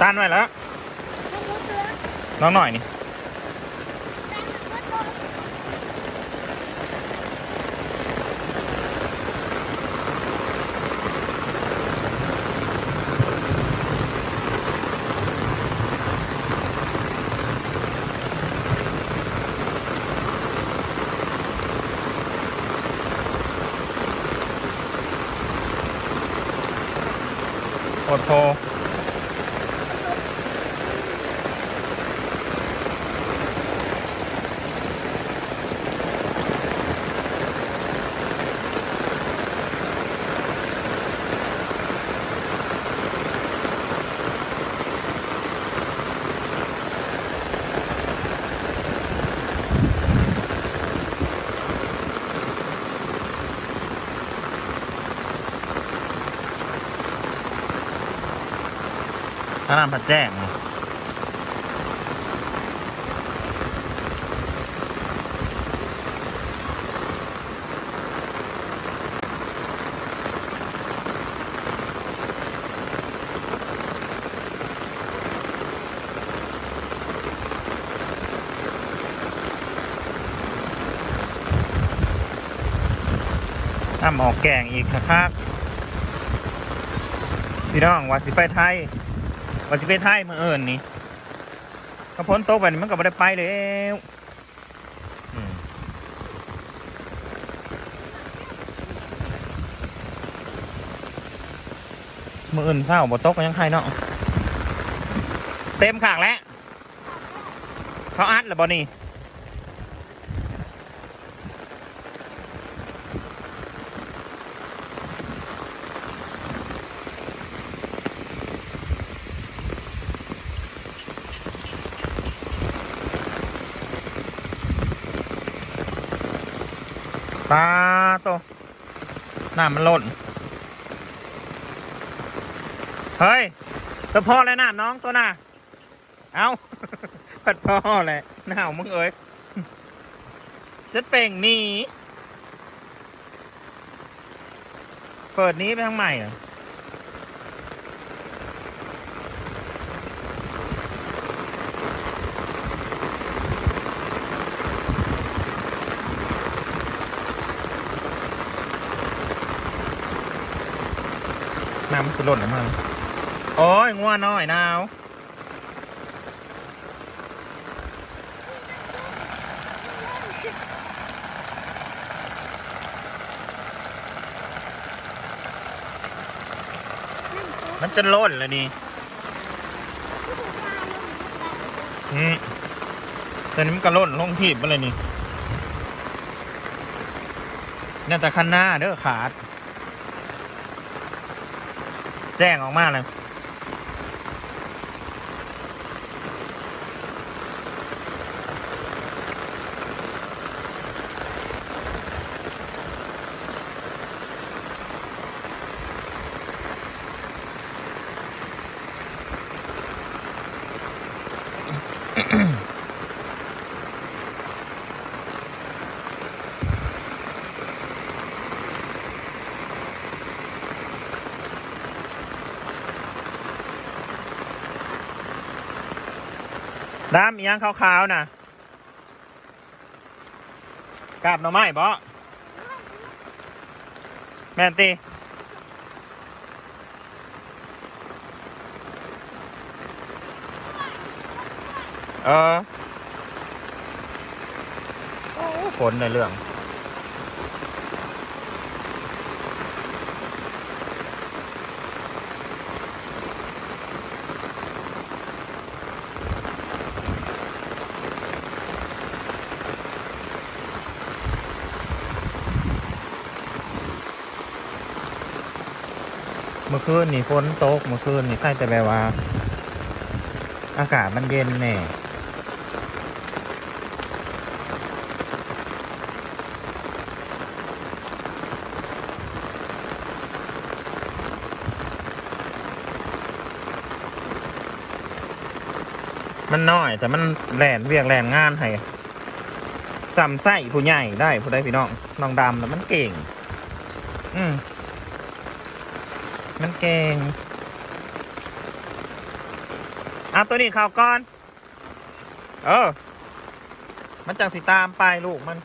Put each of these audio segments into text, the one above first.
ต้านไว้แล้วน้องหน่อยนี่อดโทถ้าน้ำผัดแจ้งน้ำออกแกงอีกครับพี่น้องว่าสิไปไทยว่าสิไปไทยเมื่อเอิญนี่ก็พ้นโต๊ะไปมันก็ไม่ได้ไปแล้วเมื่อเอิญเศร้าบ่โต๊ะก็ยังใครเนาะเต็มขากแล้วเขาอัดหรือบ่นี่ปลาโตน้ำมันล้นเฮ้ยตัวพ่อเลยน้ำน้องตัวน่ะเอาผัดพ่อเลยหนาวมึงเอ้ยจะเป่งหนีเปิดนี้ไปทางใหม่เหรอน้ำมันสุดหล่นออกมาโอ้ยงัวน้อยหนาวมันจะล่นเลยนี่ตอนนี้มันก็ล่นลงทีบไปเลยนี่น่าจะคันหน้าเด้อขาดแจ้งออกมาเลยน้ำอีหยังขาวๆนะกาบหน่อไม้บ่แม่นตีโอ้ฝนในเรื่องเมื่อคืนนี่ฝนตกเมื่อคืนนี่ใครแต่แบบว่าอากาศมันเย็นแน่มันน้อยแต่มันแหลนเวียกแหลนงานให้ซ้ำไส้ผู้ใหญ่ได้ผู้ใดพี่น้องน้องดำแต่มันเก่งมันเก่ง เอาตัวนี้เข้าก่อนมันจังสิตามไปลูกมัน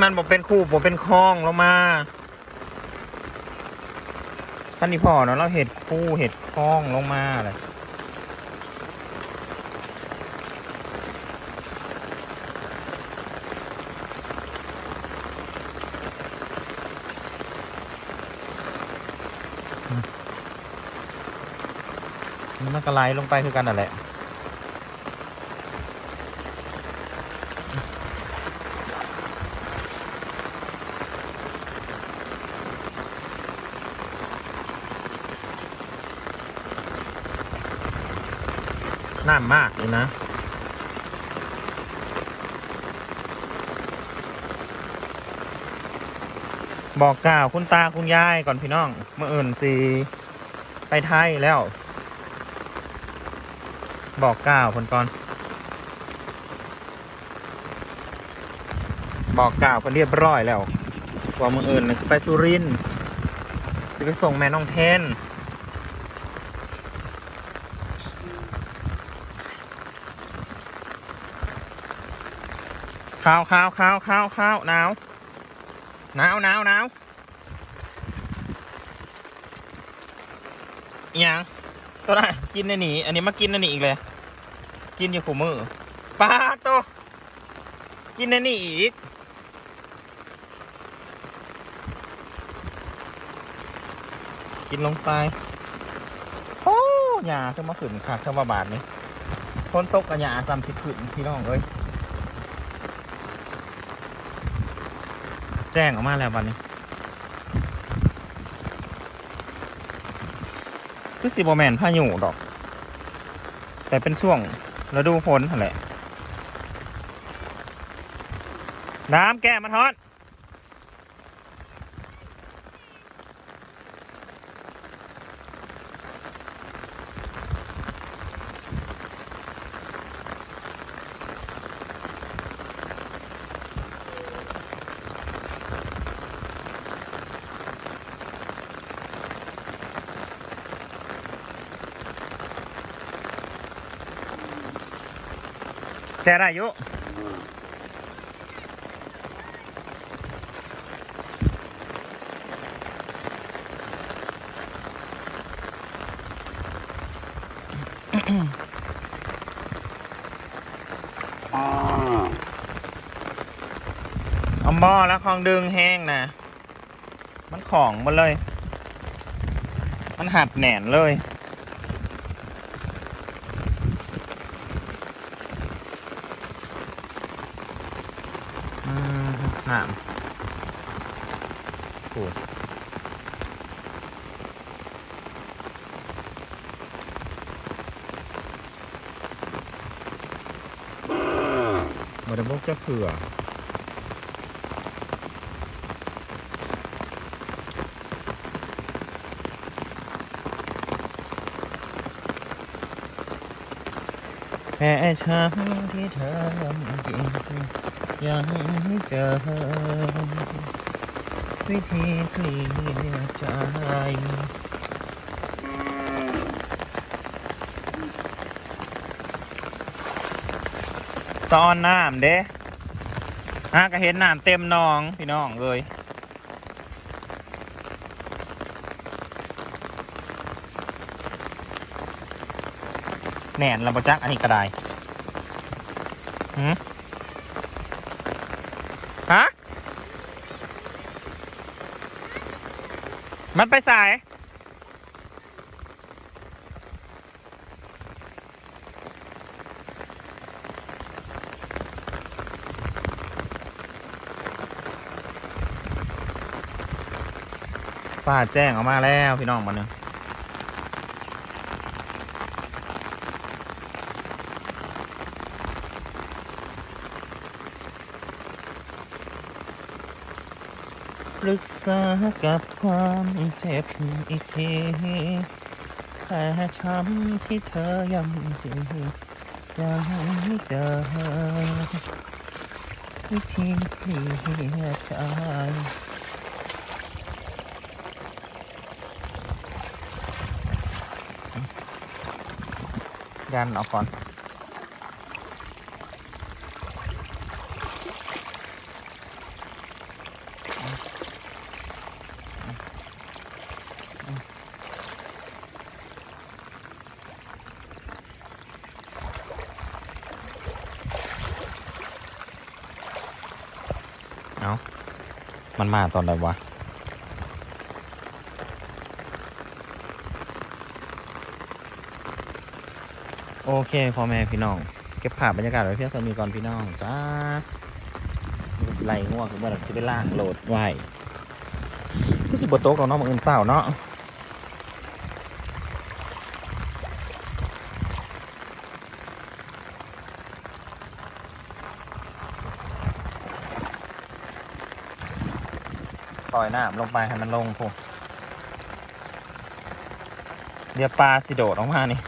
มันบอกเป็นคู่ผมเป็นคลองลงมาท่านนี่พ่อเนาะเราเห็ดคู่เห็ดคลองลงมาเลยมันก็ไหลลงไปคือกันนั่นแหละน้ำมากเลยนะบอกกล่าวคุณตาคุณยายก่อนพี่น้องเมื่ออื่นสิไปไทยแล้วบอกกล่าวคนก่อนบอกกล่าวคนเรียบร้อยแล้วว่ามื่ออื่นไปสุรินทร์จะไปส่งแม่น้องเทนข้าวหนาวหนาวอย่างตัวน่ะกินในนี่อันนี้มากินในนี่อีกเลยกินอยู่ขู่มือปลาตัวกินในนี่อีกกินลงไปโอ้หยาขึ้นมาขึ้นขาดขึ้นมาบาทนี่คนตกกับหยาซ้ำสิขึ้นพี่น้องเอ้ยแจ้งออกมาแล้ววันนี้คือสิบแมนพายุดอกแต่เป็นช่วงฤดูฝนแหละน้ำแก้มาทอดแก้ได้ยุเอาหม้อแล้วคลองดึงแห้งนะมันของหมดเลยมันหัดแหน่นเลยน้ำโอ้บไดบกจะเผื่อแค่ช้ำที่เธอกินยังไม่เจอวิธีเคลียร์ใจตอนน้ำเด้ก็เห็นน้ำเต็มหนองพี่น้องเลยแหน่นระบจักอันนี้ก็ได้ฮะมันไปสายฟ้าแจ้งออกมาแล้วพี่น้องมาเนี่ย ปรึกษากับความเจ็บอีกทีแผลช้ำที่เธอย้ำทียังไม่เจอวิธีเคลียร์ใจยันเอาก่อนเอามันมาตอนไหนวะโอเคพ่อแม่พี่น้องเก็บภาพบรรยากาศไว้เพียงสมีก่อนพี่น้องจ้าสไลด์ง่วงคือเมื่อไหร่สิไปล่างโหลดไว้ที่สิบโต๊ะเราเนาะมืออื่นเศร้าเนาะปล่อยน้ำลงไปให้มันลงพวกเดี๋ยวปลาสิโดดออกมานี่